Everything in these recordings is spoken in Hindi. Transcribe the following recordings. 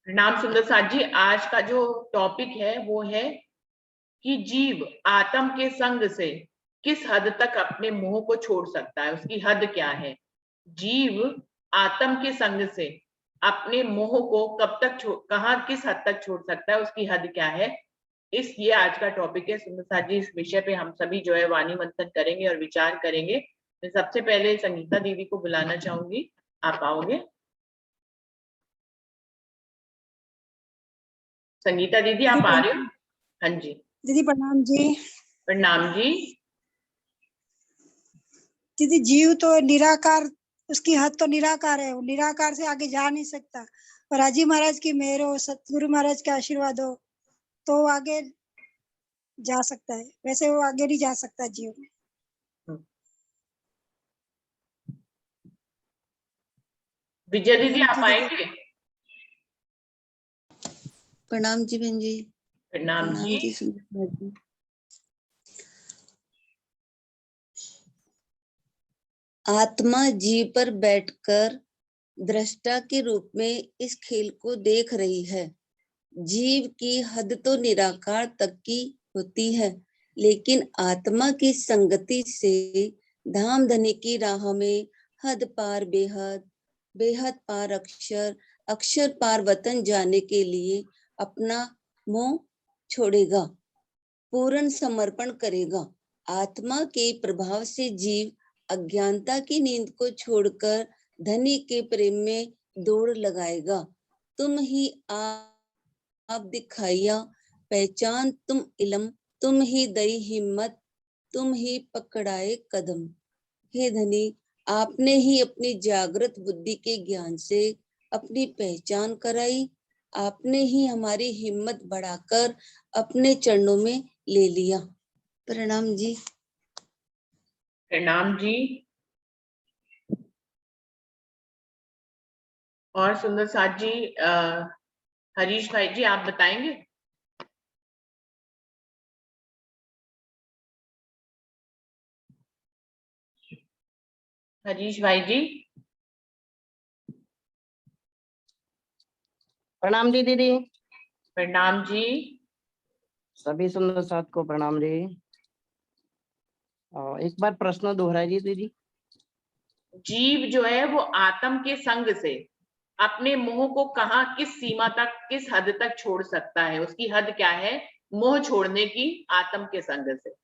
प्रणाम सुंदर साथ जी। आज का जो टॉपिक है वो है कि जीव आत्म के संग से किस हद तक अपने मोह को छोड़ सकता है, उसकी हद क्या है। जीव आत्म के संग से अपने मोह को कब तक कहाँ किस हद तक छोड़ सकता है, उसकी हद क्या है। ये आज का टॉपिक है सुंदर साथ जी। इस विषय पे हम सभी जो है वाणी मंथन करेंगे और विचार करेंगे। मैं सबसे पहले संगीता दीदी को बुलाना चाहूंगी। आप आओगे संगीता दीदी? दीदी आप आ रहे हो? हाँ जी दीदी प्रणाम जी। प्रणाम जी। दीदी जीव तो निराकार, उसकी हद तो निराकार है, वो निराकार से आगे जा नहीं सकता। और अजी महाराज की मेहर हो, सतगुरु महाराज का आशीर्वाद हो तो वो आगे जा सकता है, वैसे वो आगे नहीं जा सकता जीव। विजय दीदी आप आएंगे? प्रणाम जी बहन जी। प्रणाम जी। आत्मा जीव पर बैठकर दृष्टा के रूप में इस खेल को देख रही है। जीव की हद तो निराकार तक की होती है, लेकिन आत्मा की संगति से धाम धनी की राह में हद पार बेहद, बेहद पार अक्षर, अक्षर पार वतन जाने के लिए अपना मोह छोड़ेगा, पूर्ण समर्पण करेगा। आत्मा के प्रभाव से जीव अज्ञानता की नींद को छोड़कर धनी के प्रेम में दौड़ लगाएगा। तुम ही आप दिखाइया पहचान, तुम इलम, तुम ही दई हिम्मत, तुम ही पकड़ाए कदम। हे धनी, आपने ही अपनी जागृत बुद्धि के ज्ञान से अपनी पहचान कराई। आपने ही हमारी हिम्मत बढ़ाकर अपने चरणों में ले लिया। प्रणाम जी। प्रणाम जी। और सुंदर साथ जी, हरीश भाई जी आप बताएंगे? हरीश भाई जी। प्रणाम जी दीदी। प्रणाम जी। सभी सुंदर साथ को प्रणाम जी। एक बार प्रश्न दोहराइए दीदी। जीव जो है वो आत्म के संग से अपने मोह को कहाँ, किस सीमा तक, किस हद तक छोड़ सकता है, उसकी हद क्या है मोह छोड़ने की आत्म के संग से।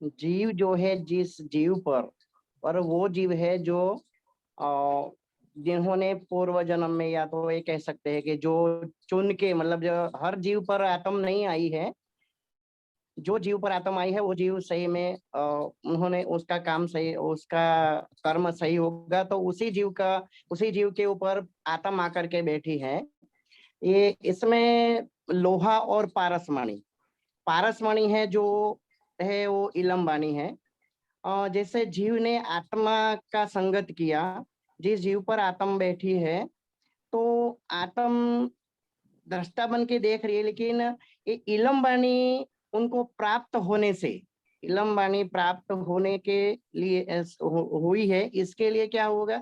जीव जो है, जिस जीव पर वो जीव है जो जिन्होंने पूर्व जन्म में, या तो ये कह सकते हैं कि जो चुन के, मतलब जो हर जीव पर आत्म नहीं आई है, जो जीव पर आत्मा आई है वो जीव सही में उन्होंने उसका काम सही, उसका कर्म सही होगा तो उसी जीव के ऊपर आत्मा आकर के बैठी है। ये इसमें लोहा और पारसमणि, पारसमणि है जो है वो इलम वाणी है। जैसे जीव ने आत्मा का संगत किया, जिस जीव पर आत्मा बैठी है तो आत्म दृष्टा बन के देख रही है, लेकिन ये इलम वाणी उनको प्राप्त होने से, इलम वाणी प्राप्त होने के लिए हुई है। इसके लिए क्या होगा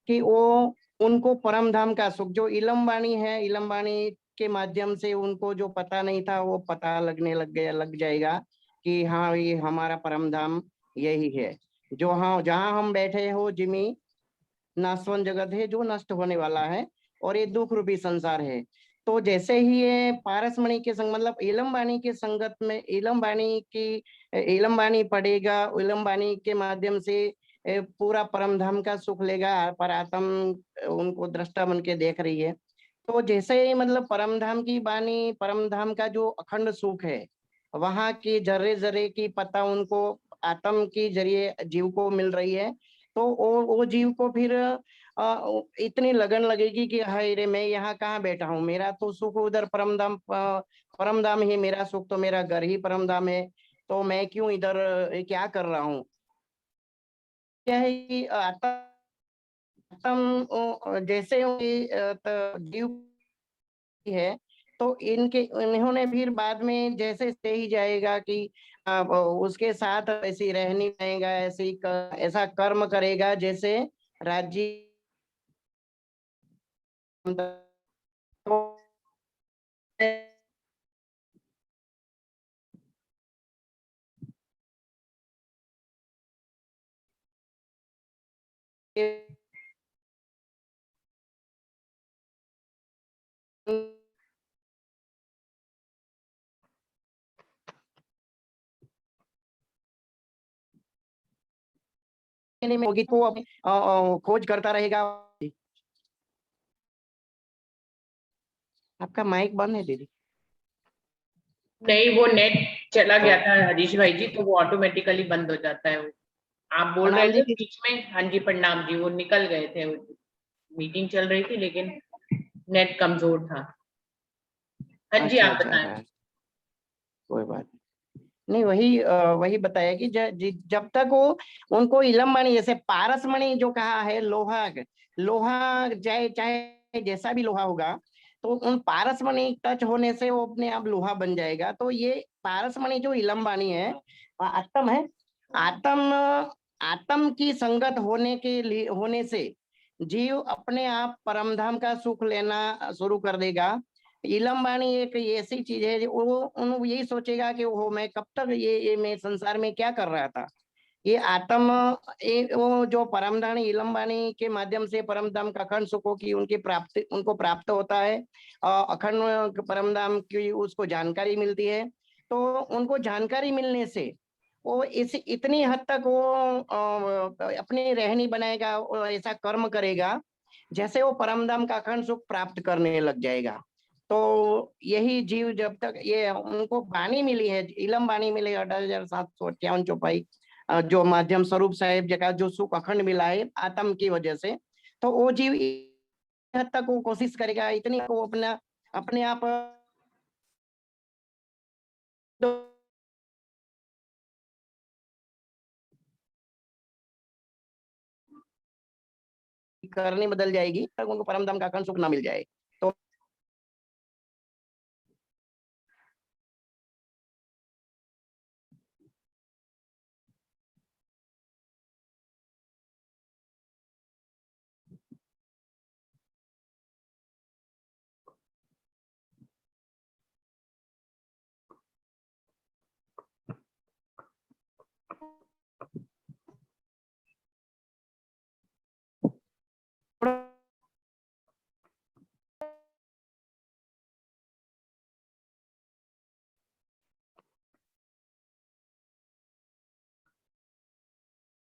कि वो उनको परम धाम का सुख, जो इलम वाणी है, इलम वाणी के माध्यम से उनको जो पता नहीं था वो पता लग जाएगा कि हाँ ये हमारा परम धाम यही है। जो हाँ जहाँ हम बैठे हो जिमी नाशवन जगत है, जो नष्ट होने वाला है, और ये दुख रूपी संसार है। तो जैसे ही ये पारसमणि के संग, मतलब इलम वाणी के संगत में, इलम वाणी पढ़ेगा, इलम वाणी के माध्यम से पूरा परम धाम का सुख लेगा। पर आत्म उनको दृष्टा बन के देख रही है। तो जैसे ही मतलब परम धाम की वाणी, परम धाम का जो अखंड सुख है, वहां की जर्रे जर्रे की पता उनको आत्म के जरिए जीव को मिल रही है। तो वो जीव को फिर इतनी लगन लगेगी कि हाय रे, मैं यहाँ कहाँ बैठा हूँ, मेरा तो सुख उधर परम धाम ही मेरा सुख, तो मेरा घर ही परम धाम है, तो मैं क्यों इधर क्या कर रहा हूँ। क्या है कि आत्म जैसे जीव है, तो इन्होंने फिर बाद में जैसे से ही जाएगा कि उसके साथ ऐसी रहनी रहेगा, ऐसा कर्म करेगा जैसे राज्य तो में होगी तो अपनी खोज करता रहेगा। आपका माइक बंद है दीदी। नहीं, वो नेट चला गया था हरीश भाई जी, तो वो ऑटोमेटिकली बंद हो जाता है। आप बोल रहे प्रणाम थे जी। बीच में। हाँ जी, प्रणाम जी। वो निकल गए थे, मीटिंग चल रही थी लेकिन नेट कमजोर था। हाँ जी, अच्छा आप अच्छा बताएं। अच्छा, कोई बात नहीं। वही बताया कि जब तक वो उनको इलम मणि, जैसे पारस मणि जो कहा है, लोहा लोहा चाहे चाहे जैसा भी लोहा होगा, तो उन पारस मणि टच होने से वो अपने आप लोहा बन जाएगा। तो ये पारस मणि जो इलम वाणी है, आत्म है, आत्म आत्म की संगत होने के लिए होने से जीव अपने आप परमधाम का सुख लेना शुरू कर देगा। इलम वाणी एक ऐसी चीज है, वो उन यही सोचेगा कि वो मैं कब तक ये मैं संसार में क्या कर रहा था। ये आत्म वो जो परमधाम इलम वाणी के माध्यम से परमधाम का अखंड सुखों की उनकी प्राप्ति उनको प्राप्त होता है, अखंड परमधाम की उसको जानकारी मिलती है। तो उनको जानकारी मिलने से वो इस इतनी हद तक वो अपनी रहनी बनाएगा, वो ऐसा कर्म करेगा जैसे वो परमधाम का अखंड सुख प्राप्त करने लग जाएगा। तो यही जीव जब तक ये उनको वाणी मिली है, इलम वाणी मिली 18,758 चौपाई, जो माध्यम स्वरूप साहेब जगह जो सुख अखंड मिला है आत्म की वजह से, तो वो जीव इस हद तक वो कोशिश करेगा, इतनी वो अपना अपने आप करनी बदल जाएगी तक उनको परमधाम का अखंड सुख ना मिल जाए। तो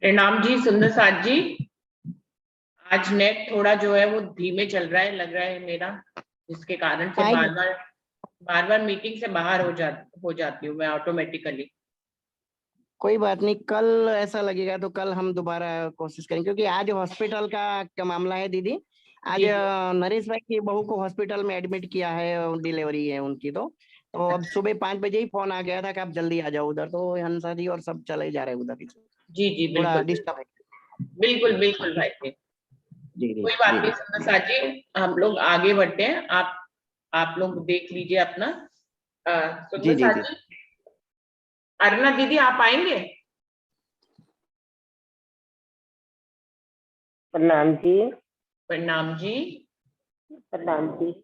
प्रणाम जी, सुंदर साथ जी। आज नेट थोड़ा जो है वो धीमे चल रहा है, लग रहा है मेरा, जिसके कारण से बार बार मीटिंग से बाहर हो जाती हूँ मैं ऑटोमेटिकली। कोई बात नहीं, कल ऐसा लगेगा तो कल हम दोबारा कोशिश करेंगे, क्योंकि आज हॉस्पिटल का मामला है दीदी। आज जी जी नरेश भाई की बहू को हॉस्पिटल में एडमिट किया है, डिलीवरी है उनकी। तो अब सुबह 5 बजे ही फोन आ गया था कि आप जल्दी आ जाओ उधर, तो हंसा जी और सब चले जा रहे हैं उधर। जी जी, थोड़ा बिल्कुल डिस्टर्ब है। बिल्कुल बिल्कुल भाई जी। जी जी कोई बात जी नहीं जी। सुंदर साथ जी, हम लोग आगे बढ़ते हैं। आप लोग देख लीजिए अपना। जी सुंदर जी साथ जी। जी, अरुणा दीदी आप आएंगे? प्रणाम जी। प्रणाम जी। प्रणाम जी।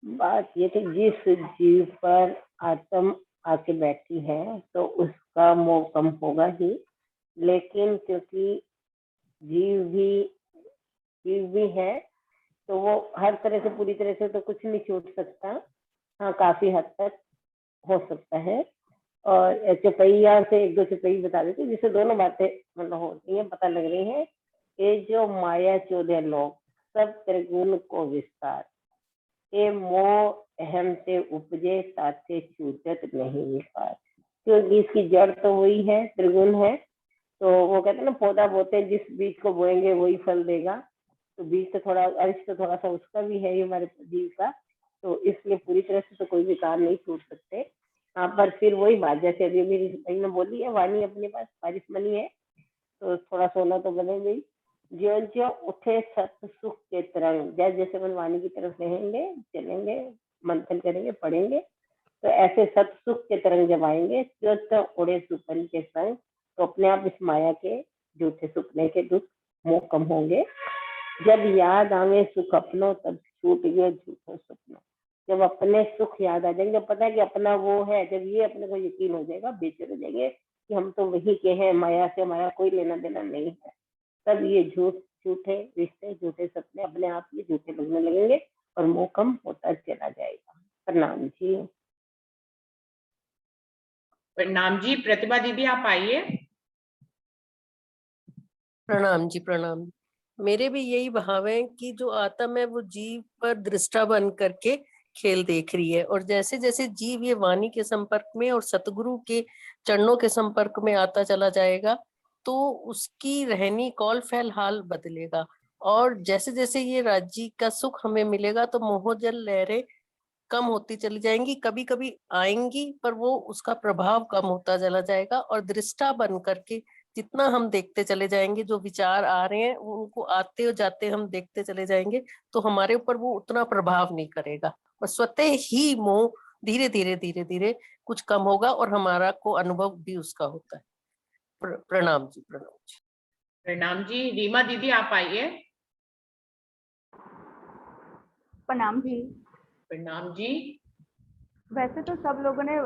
बात ये थी, जिस जीव पर आत्म आके बैठी है तो उसका मोह कम होगा ही, लेकिन क्योंकि जीव भी जीव भी है तो वो हर तरह से पूरी तरह से तो कुछ नहीं छूट सकता। हाँ, काफी हद तक हो सकता है। और चौपैया से एक दो चौपई बता देती हूँ, जिससे दोनों बातें मतलब होती हैं, पता लग रही है। ये जो माया 14 लोग सब त्रिगुण को विस्तार, ये मोह अहम से उपजे साथे छूटत नहीं विकार। क्योंकि इसकी जड़ तो वही है, त्रिगुण है। तो वो कहते हैं ना, पौधा बोते हैं, जिस बीज को बोएंगे वही फल देगा। तो बीज तो थोड़ा, अंश तो थोड़ा सा उसका भी है हमारे जीव का। तो इसलिए पूरी तरह से तो कोई विकार नहीं छूट सकते। हाँ, पर फिर वही बात, जैसे अभी मेरी बहन ने बोली है, वाणी अपने पास बारिश बनी है तो थोड़ा सोना तो बनेगा ही। ज्यो ज्यो उठे सत सुख के तरंग, जैसे जैसे अपन वाणी की तरफ रहेंगे, चलेंगे, मंथन करेंगे, पढ़ेंगे, तो ऐसे सत सुख के तरंग जब आएंगे, त्यों त्यों उड़े सुपन के संग, तो अपने आप इस माया के झूठे सुपने के दुख मोह कम होंगे। जब याद आवे सुख अपनों तब छूट गया झूठा सपना। जब अपने सुख याद आ जाएंगे, जब पता है कि अपना वो है, जब ये अपने को यकीन हो जाएगा, बेचैन हो जाएंगे कि हम तो वही के हैं, माया से हमारा कोई लेना देना नहीं है, तब ये झूठे रिश्ते, झूठे सपने अपने आप ही झूठे लगने लगेंगे और मोह कम होता चला जाएगा। प्रणाम जी। प्रणाम जी। प्रतिभा दीदी आप आइए। प्रणाम जी, प्रणाम। मेरे भी यही भाव है कि जो आत्मा है वो जीव पर दृष्टा बन करके खेल देख रही है, और जैसे जैसे जीव ये वाणी के संपर्क में और सतगुरु के चरणों के संपर्क में आता चला जाएगा तो उसकी रहनी कौल फैल हाल बदलेगा, और जैसे जैसे ये राज्य का सुख हमें मिलेगा तो मोहजल लहरें कम होती चली जाएंगी, कभी कभी आएंगी पर वो उसका प्रभाव कम होता चला जाएगा, और दृष्टा बन करके जितना हम देखते चले जाएंगे, जो विचार आ रहे हैं उनको आते और जाते हम देखते चले जाएंगे तो हमारे ऊपर वो उतना प्रभाव नहीं करेगा, और स्वतः ही मोह धीरे धीरे धीरे धीरे कुछ कम होगा और हमारा को अनुभव भी उसका होता है। प्रणाम जी, प्रणाम जी। प्रणाम जी। रीमा दीदी आप आइए। प्रणाम जी। प्रणाम जी। वैसे तो सब लोगों ने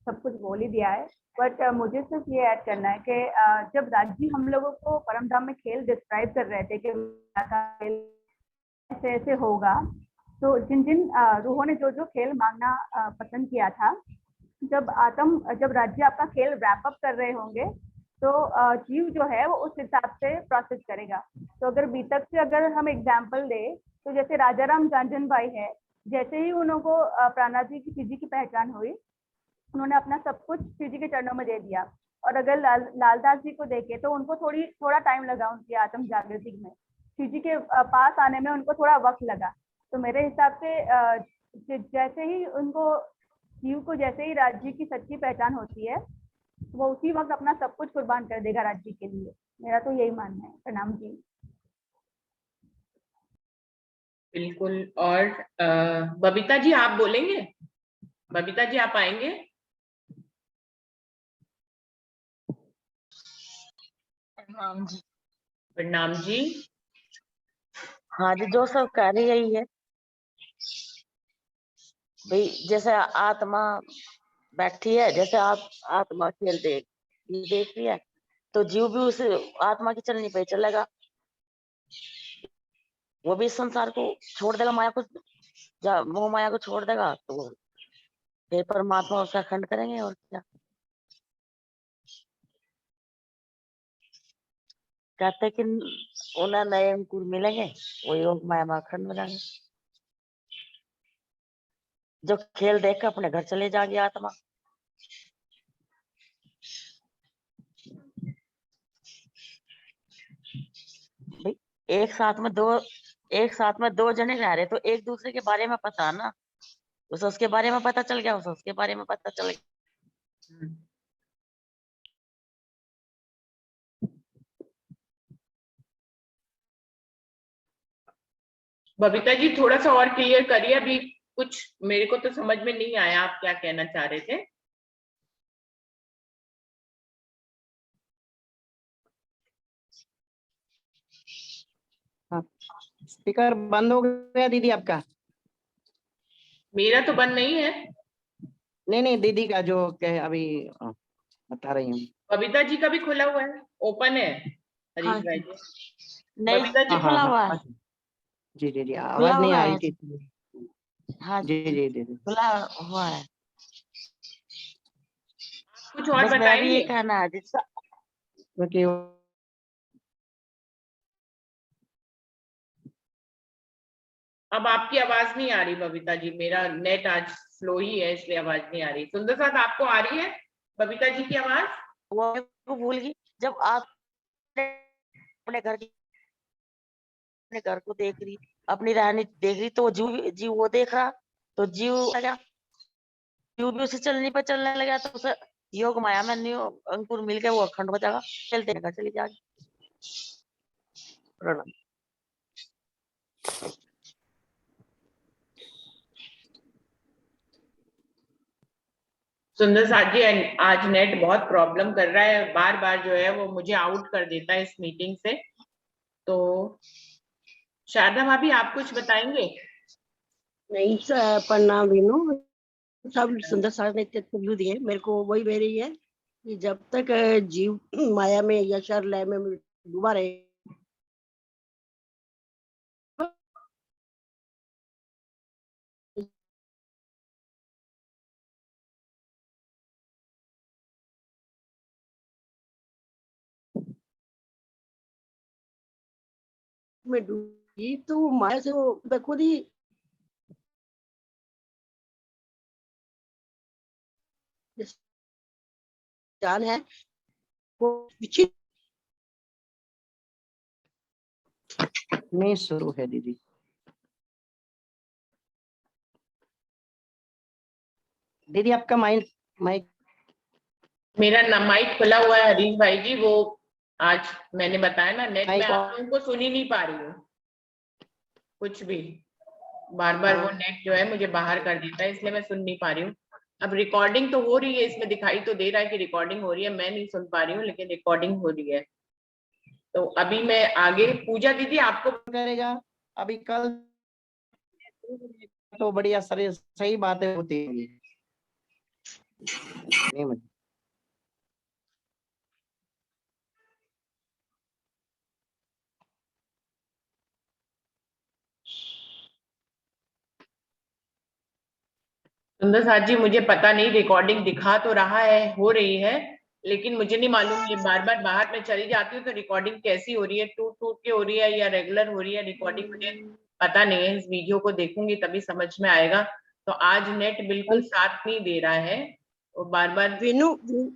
सब कुछ बोल ही दिया है, बट मुझे सिर्फ ये ऐड करना है कि जब राजी हम लोगों को परम धाम में खेल डिस्क्राइब कर रहे थे कि खेल ऐसे ऐसे होगा, तो जिन जिन रूहों ने जो जो खेल मांगना पसंद किया था, जब राज्य आपका खेल रैप अप कर रहे होंगे तो जीव जो है वो उस हिसाब से प्रोसेस करेगा। तो अगर बीतक से अगर हम एग्जाम्पल दे तो जैसे राजा राम गांजन भाई है, जैसे ही उनको प्राणा जी की शिव जी की पहचान हुई, उन्होंने अपना सब कुछ शिव जी के चरणों में दे दिया। और अगर लालदास जी को देखे तो उनको थोड़ा टाइम लगा उनकी आत्म जागृति में, शिव जी के पास आने में उनको थोड़ा वक्त लगा। तो मेरे हिसाब से जैसे ही उनको जीव को जैसे ही राज्य की सच्ची पहचान होती है वो उसी वक्त अपना सब कुछ कुर्बान कर देगा राज्य के लिए। मेरा तो यही मानना है। प्रणाम जी। बिल्कुल। और बबीता जी आप बोलेंगे? बबीता जी आप आएंगे? प्रणाम जी। प्रणाम जी। हाँ जी, जो सब कह रही है ये भाई, जैसे आत्मा बैठी है, जैसे आप आत्मा खेल देख रही है तो जीव भी उस आत्मा की चलनी पे चलेगा, वो भी इस संसार को छोड़ देगा, माया को, मोह माया को छोड़ देगा, तो फिर परमात्मा उसका खंड करेंगे। और क्या कहते कि उन्हें नए अंकुर मिलेंगे, वो योग माया में खंड में जाएंगे, जो खेल देख कर अपने घर चले जाएंगे आत्मा। भाई एक साथ में दो जने रह रहे तो एक दूसरे के बारे में पता ना, उसके बारे में पता चल गया, उसके बारे में पता चल गया। बबीता जी थोड़ा सा और क्लियर करिए, अभी कुछ मेरे को तो समझ में नहीं आया आप क्या कहना चाह रहे थे। हाँ, स्पीकर बंद हो गया दीदी आपका? मेरा तो बंद नहीं है। नहीं दीदी का जो कह अभी बता रही हूँ। बबीता जी का भी खुला हुआ है, ओपन है। हरीश हाँ भाई जी। जी। नहीं, बबीता जी खुला हुआ है। जी खुला आवाज नहीं हुआ आ है। रही थी। हाँ जी दीदी खुला हुआ है। कुछ और बस मेरा भी बताएंगे? ये कहना है जिसका क्योंकि अब आपकी आवाज नहीं आ रही बबीता जी, मेरा नेट आज स्लो ही है इसलिए आवाज नहीं आ रही। सुंदर साथ आपको आ रही है बबीता जी की आवाज? वो को भूल गई, जब आप अपने घर को देख रही, अपनी रहनी देख रही, तो जीव वो देख रहा, तो जीव लगा, जीव भी उसे चलने पर चलने लगा, तो उसे योग माया में न्यू अंकुर मिल के वो अखंड हो जाएगा, चलते घर चली जाएगी। प्रणाम। सुंदर साथ जी आज नेट बहुत प्रॉब्लम कर रहा है, बार बार जो है वो मुझे आउट कर देता है इस मीटिंग से। तो शारदा भाभी आप कुछ बताएंगे? नहीं प्रणाम वीनू, सब सुंदर सारे ने इतने व्यू दिए। मेरे को वही कह रही है कि जब तक जीव माया में या शर लय में डूबा रहे, में डूबी तो वो माया से वो खुद ही जान है वो विचित्र नहीं शुरू है दीदी। दीदी आपका माइक माइक मेरा माइक खुला हुआ है हरीश भाई जी। वो आज मैंने बताया ना, नेट में माइक आप लोगों को सुन ही नहीं पा रही हूँ कुछ भी। बार बार वो नेट जो है मुझे बाहर कर देता है, इसलिए मैं सुन नहीं पा रही हूँ। अब रिकॉर्डिंग तो हो रही है, इसमें दिखाई तो दे रहा है कि रिकॉर्डिंग हो रही है, मैं नहीं सुन पा रही हूँ लेकिन रिकॉर्डिंग हो रही है। तो अभी मैं आगे, पूजा दीदी आपको करेगा अभी कल तो बढ़िया सही बातें होती होंगी। नहीं मतलब सुंदर साथ जी, मुझे पता नहीं, रिकॉर्डिंग दिखा तो रहा है हो रही है, लेकिन मुझे नहीं मालूम ये बार बार बाहर में चली जाती हूँ तो रिकॉर्डिंग कैसी हो रही है, टूट टूट के हो रही है या रेगुलर हो रही है रिकॉर्डिंग, मुझे पता नहीं है। इस वीडियो को देखूंगी तभी समझ में आएगा। तो आज नेट बिल्कुल साथ नहीं दे रहा है, और बार बार वीनू तो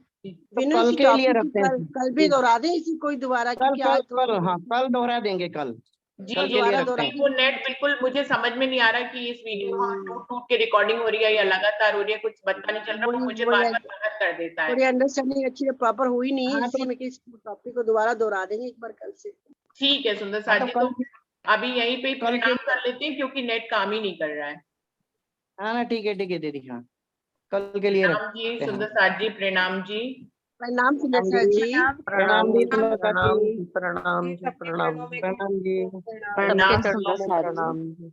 वीनू कल इसी के लिए टॉपिक रखते हैं। कल भी दोहरा दें इसी कोई दोबारा, कल क्योंकि कल आज कल हाँ कल दोहरा देंगे कल। जी कल जी, के लिए दोबारा रखते हैं। वो नेट बिल्कुल मुझे समझ में नहीं आ रहा कि इस वीडियो में टूट टूट के रिकॉर्डिंग हो रही है या लगातार हो रही है, कुछ पता नहीं चल रहा, वो मुझे बार बार बाहर कर देता है। थोड़ी अंडरस्टैंडिंग अच्छी से प्रॉपर हुई नहीं है, हाँ इसी तो में कि इस टॉपिक को दोबारा दोहरा देंगे एक बार कल से। ठीक है सुंदर हाँ साथ जी, तो तो अभी यहीं पे कल के प्रणाम कर लेते हैं क्योंकि नेट काम ही नहीं कर रहा है। हाँ ना ठीक है दीदी। हाँ कल के लिए प्रणाम जी रखते हैं। सुंदर साथ जी, प्रणाम जी। प्रणाम सुंदर जी। प्रणाम जी प्रणाम सुंदर जी, जी। प्रणाम जी, प्रणाम जी, प्रणाम जी, प्रणाम जी। सबके प्रणाम चरणों सुंदर में साथ जी। प्रणाम जी।